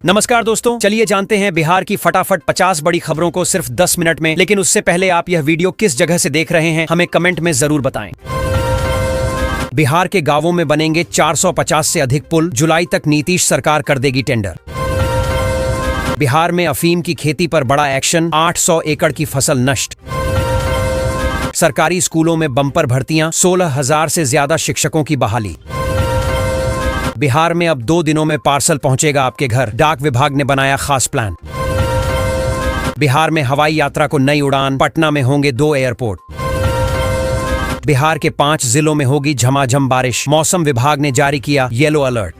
नमस्कार दोस्तों, चलिए जानते हैं बिहार की फटाफट 50 बड़ी खबरों को सिर्फ 10 मिनट में। लेकिन उससे पहले आप यह वीडियो किस जगह से देख रहे हैं हमें कमेंट में जरूर बताएं। बिहार के गांवों में बनेंगे 450 से अधिक पुल, जुलाई तक नीतीश सरकार कर देगी टेंडर। बिहार में अफीम की खेती पर बड़ा एक्शन, 800 एकड़ की फसल नष्ट। सरकारी स्कूलों में बम्पर भर्तियां, 16,000 से ज्यादा शिक्षकों की बहाली। बिहार में अब 2 दिनों में पार्सल पहुंचेगा आपके घर, डाक विभाग ने बनाया खास प्लान। बिहार में हवाई यात्रा को नई उड़ान, पटना में होंगे 2 एयरपोर्ट। बिहार के 5 जिलों में होगी झमाझम बारिश, मौसम विभाग ने जारी किया येलो अलर्ट।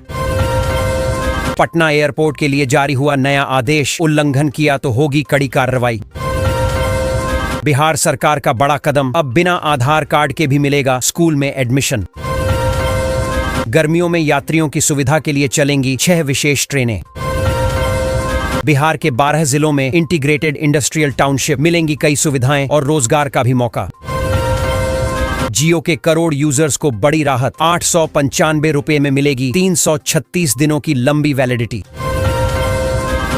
पटना एयरपोर्ट के लिए जारी हुआ नया आदेश, उल्लंघन किया तो होगी कड़ी कार्रवाई। बिहार सरकार का बड़ा कदम, अब बिना आधार कार्ड के भी मिलेगा स्कूल में एडमिशन। गर्मियों में यात्रियों की सुविधा के लिए चलेंगी 6 विशेष ट्रेनें। बिहार के 12 जिलों में इंटीग्रेटेड इंडस्ट्रियल टाउनशिप, मिलेंगी कई सुविधाएं और रोजगार का भी मौका। जियो के करोड़ यूजर्स को बड़ी राहत, 895 रुपए में मिलेगी 336 दिनों की लंबी वैलिडिटी।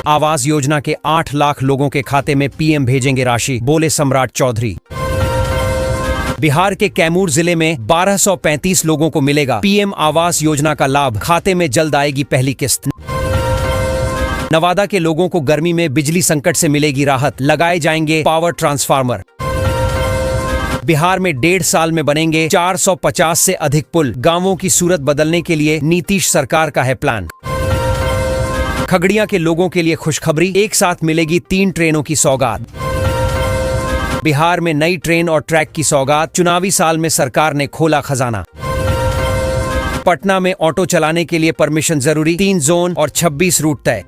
आवास योजना के 8 लाख लोगों के खाते में पीएम भेजेंगे राशि, बोले सम्राट चौधरी। बिहार के कैमूर जिले में 1235 लोगों को मिलेगा पीएम आवास योजना का लाभ, खाते में जल्द आएगी पहली किस्त। नवादा के लोगों को गर्मी में बिजली संकट से मिलेगी राहत, लगाए जाएंगे पावर ट्रांसफार्मर। बिहार में 1.5 साल में बनेंगे 450 से अधिक पुल, गांवों की सूरत बदलने के लिए नीतीश सरकार का है प्लान। खगड़िया के लोगों के लिए खुशखबरी, एक साथ मिलेगी 3 ट्रेनों की सौगात। बिहार में नई ट्रेन और ट्रैक की सौगात, चुनावी साल में सरकार ने खोला खजाना। पटना में ऑटो चलाने के लिए परमिशन जरूरी, 3 जोन और 26 रूट तय।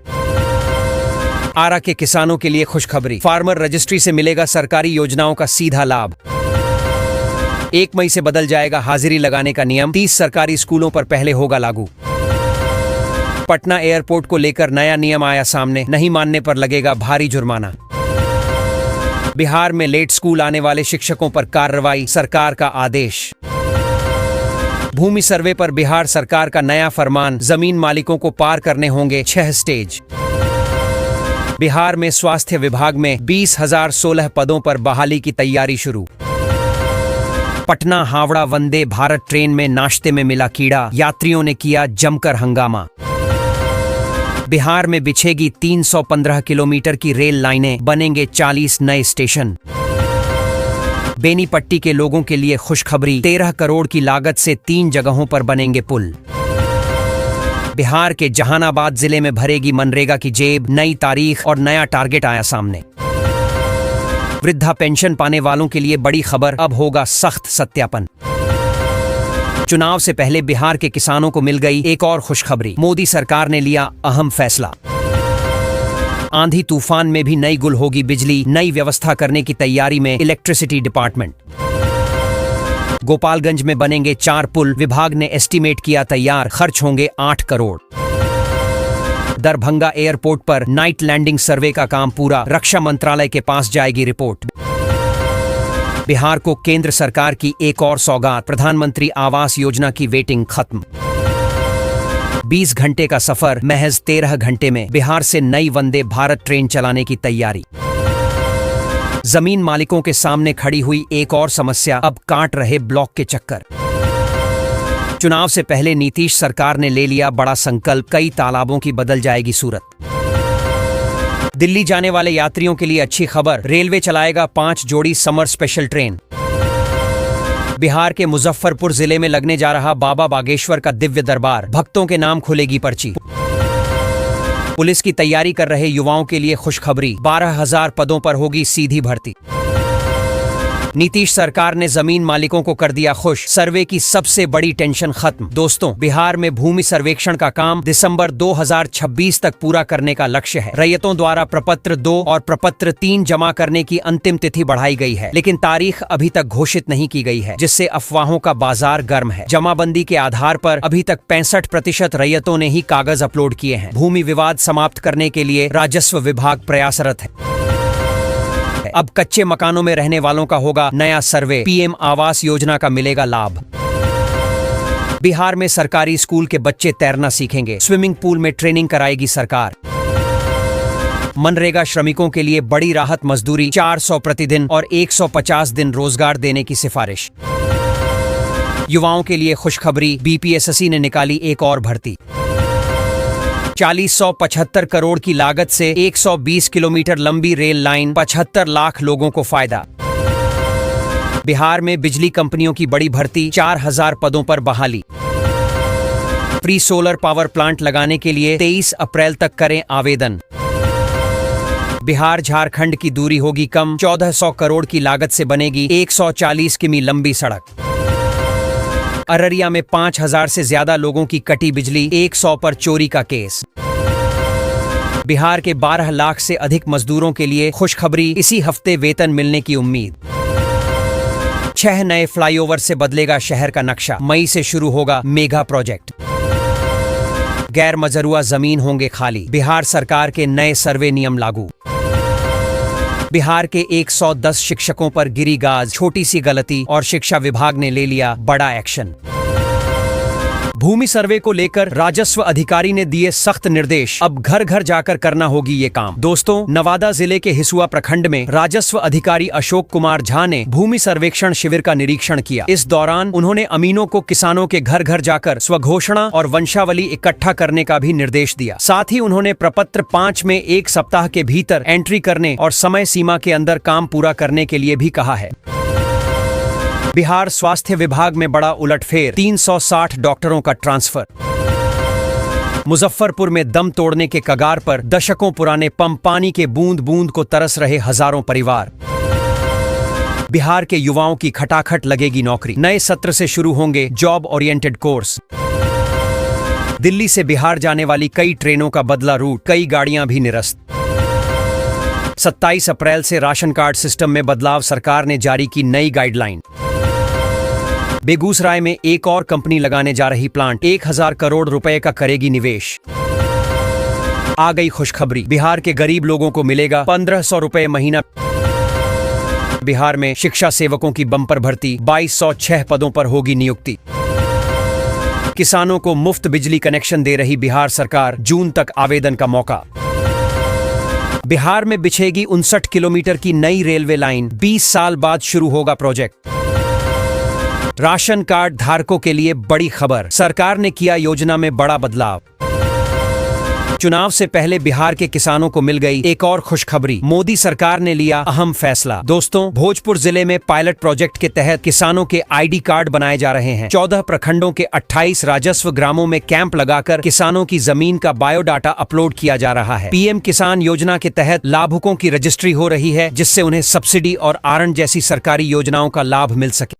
आरा के किसानों के लिए खुशखबरी, फार्मर रजिस्ट्री से मिलेगा सरकारी योजनाओं का सीधा लाभ। 1 मई से बदल जाएगा हाजिरी लगाने का नियम, 30 सरकारी स्कूलों पर पहले होगा लागू। पटना एयरपोर्ट को लेकर नया नियम आया सामने, नहीं मानने पर लगेगा भारी जुर्माना। बिहार में लेट स्कूल आने वाले शिक्षकों पर कार्रवाई, सरकार का आदेश। भूमि सर्वे पर बिहार सरकार का नया फरमान, जमीन मालिकों को पार करने होंगे 6 स्टेज। बिहार में स्वास्थ्य विभाग में 20,016 पदों पर बहाली की तैयारी शुरू। पटना हावड़ा वंदे भारत ट्रेन में नाश्ते में मिला कीड़ा, यात्रियों ने किया जमकर हंगामा। बिहार में बिछेगी 315 किलोमीटर की रेल लाइनें, बनेंगे 40 नए स्टेशन। बेनीपट्टी के लोगों के लिए खुशखबरी, 13 करोड़ की लागत से 3 जगहों पर बनेंगे पुल। बिहार के जहानाबाद जिले में भरेगी मनरेगा की जेब, नई तारीख और नया टारगेट आया सामने। वृद्धा पेंशन पाने वालों के लिए बड़ी खबर, अब होगा सख्त सत्यापन। चुनाव से पहले बिहार के किसानों को मिल गई एक और खुशखबरी, मोदी सरकार ने लिया अहम फैसला। आंधी तूफान में भी नई गुल होगी बिजली, नई व्यवस्था करने की तैयारी में इलेक्ट्रिसिटी डिपार्टमेंट। गोपालगंज में बनेंगे 4 पुल, विभाग ने एस्टीमेट किया तैयार, खर्च होंगे 8 करोड़। दरभंगा एयरपोर्ट पर नाइट लैंडिंग सर्वे का काम पूरा, रक्षा मंत्रालय के पास जाएगी रिपोर्ट। बिहार को केंद्र सरकार की एक और सौगात, प्रधानमंत्री आवास योजना की वेटिंग खत्म। 20 घंटे का सफर महज 13 घंटे में, बिहार से नई वंदे भारत ट्रेन चलाने की तैयारी। जमीन मालिकों के सामने खड़ी हुई एक और समस्या, अब काट रहे ब्लॉक के चक्कर। चुनाव से पहले नीतीश सरकार ने ले लिया बड़ा संकल्प, कई तालाबों की बदल जाएगी सूरत। दिल्ली जाने वाले यात्रियों के लिए अच्छी खबर, रेलवे चलाएगा 5 जोड़ी समर स्पेशल ट्रेन। बिहार के मुजफ्फरपुर जिले में लगने जा रहा बाबा बागेश्वर का दिव्य दरबार, भक्तों के नाम खुलेगी पर्ची। पुलिस की तैयारी कर रहे युवाओं के लिए खुशखबरी, 12,000 पदों पर होगी सीधी भर्ती। नीतीश सरकार ने जमीन मालिकों को कर दिया खुश, सर्वे की सबसे बड़ी टेंशन खत्म। दोस्तों, बिहार में भूमि सर्वेक्षण का काम दिसंबर 2026 तक पूरा करने का लक्ष्य है। रैयतों द्वारा प्रपत्र 2 और प्रपत्र 3 जमा करने की अंतिम तिथि बढ़ाई गई है, लेकिन तारीख अभी तक घोषित नहीं की गई है, जिससे अफवाहों का बाजार गर्म है। जमाबंदी के आधार पर अभी तक 65% रैयतों ने ही कागज अपलोड किए हैं। भूमि विवाद समाप्त करने के लिए राजस्व विभाग प्रयासरत है। अब कच्चे मकानों में रहने वालों का होगा नया सर्वे, पीएम आवास योजना का मिलेगा लाभ। बिहार में सरकारी स्कूल के बच्चे तैरना सीखेंगे, स्विमिंग पूल में ट्रेनिंग कराएगी सरकार। मनरेगा श्रमिकों के लिए बड़ी राहत, मजदूरी 400 प्रतिदिन और 150 दिन रोजगार देने की सिफारिश। युवाओं के लिए खुशखबरी, बीपीएससी ने निकाली एक और भर्ती। 4075 करोड़ की लागत से 120 किलोमीटर लंबी रेल लाइन, 75 लाख लोगों को फायदा। बिहार में बिजली कंपनियों की बड़ी भर्ती, 4000 पदों पर बहाली। फ्री सोलर पावर प्लांट लगाने के लिए 23 अप्रैल तक करें आवेदन। बिहार झारखंड की दूरी होगी कम, 1400 करोड़ की लागत से बनेगी 140 किमी लंबी सड़क। अररिया में 5000 से ज्यादा लोगों की कटी बिजली, 100 पर चोरी का केस। बिहार के 12 लाख से अधिक मजदूरों के लिए खुशखबरी, इसी हफ्ते वेतन मिलने की उम्मीद। 6 नए फ्लाईओवर से बदलेगा शहर का नक्शा, मई से शुरू होगा मेगा प्रोजेक्ट। गैर मजरूआ जमीन होंगे खाली, बिहार सरकार के नए सर्वे नियम लागू। बिहार के 110 शिक्षकों पर गिरी गाज, छोटी सी गलती और शिक्षा विभाग ने ले लिया बड़ा एक्शन। भूमि सर्वे को लेकर राजस्व अधिकारी ने दिए सख्त निर्देश, अब घर घर जाकर करना होगी ये काम। दोस्तों, नवादा जिले के हिसुआ प्रखंड में राजस्व अधिकारी अशोक कुमार झा ने भूमि सर्वेक्षण शिविर का निरीक्षण किया। इस दौरान उन्होंने अमीनों को किसानों के घर घर जाकर स्वघोषणा और वंशावली इकट्ठा करने का भी निर्देश दिया। साथ ही उन्होंने प्रपत्र 5 में 1 सप्ताह के भीतर एंट्री करने और समय सीमा के अंदर काम पूरा करने के लिए भी कहा है। बिहार स्वास्थ्य विभाग में बड़ा उलटफेर, 360 डॉक्टरों का ट्रांसफर। मुजफ्फरपुर में दम तोड़ने के कगार पर दशकों पुराने पंप, पानी के बूंद बूंद को तरस रहे हजारों परिवार। बिहार के युवाओं की खटाखट लगेगी नौकरी, नए सत्र से शुरू होंगे जॉब ओरिएंटेड कोर्स। दिल्ली से बिहार जाने वाली कई ट्रेनों का बदला रूट, कई गाड़ियां भी निरस्त। 27 अप्रैल से राशन कार्ड सिस्टम में बदलाव, सरकार ने जारी की नई गाइडलाइन। बेगूसराय में एक और कंपनी लगाने जा रही प्लांट, 1000 करोड़ रुपए का करेगी निवेश। आ गई खुशखबरी, बिहार के गरीब लोगों को मिलेगा 1500 रुपए महीना। बिहार में शिक्षा सेवकों की बम्पर भर्ती, 2206 पदों पर होगी नियुक्ति। किसानों को मुफ्त बिजली कनेक्शन दे रही बिहार सरकार, जून तक आवेदन का मौका। बिहार में बिछेगी 59 किलोमीटर की नई रेलवे लाइन, 20 साल बाद शुरू होगा प्रोजेक्ट। राशन कार्ड धारकों के लिए बड़ी खबर, सरकार ने किया योजना में बड़ा बदलाव। चुनाव से पहले बिहार के किसानों को मिल गई एक और खुशखबरी, मोदी सरकार ने लिया अहम फैसला। दोस्तों, भोजपुर जिले में पायलट प्रोजेक्ट के तहत किसानों के आईडी कार्ड बनाए जा रहे हैं। 14 प्रखंडों के 28 राजस्व ग्रामों में कैंप लगाकर किसानों की जमीन का बायोडाटा अपलोड किया जा रहा है। पीएम किसान योजना के तहत लाभुकों की रजिस्ट्री हो रही है, जिससे उन्हें सब्सिडी और आरण जैसी सरकारी योजनाओं का लाभ मिल सके।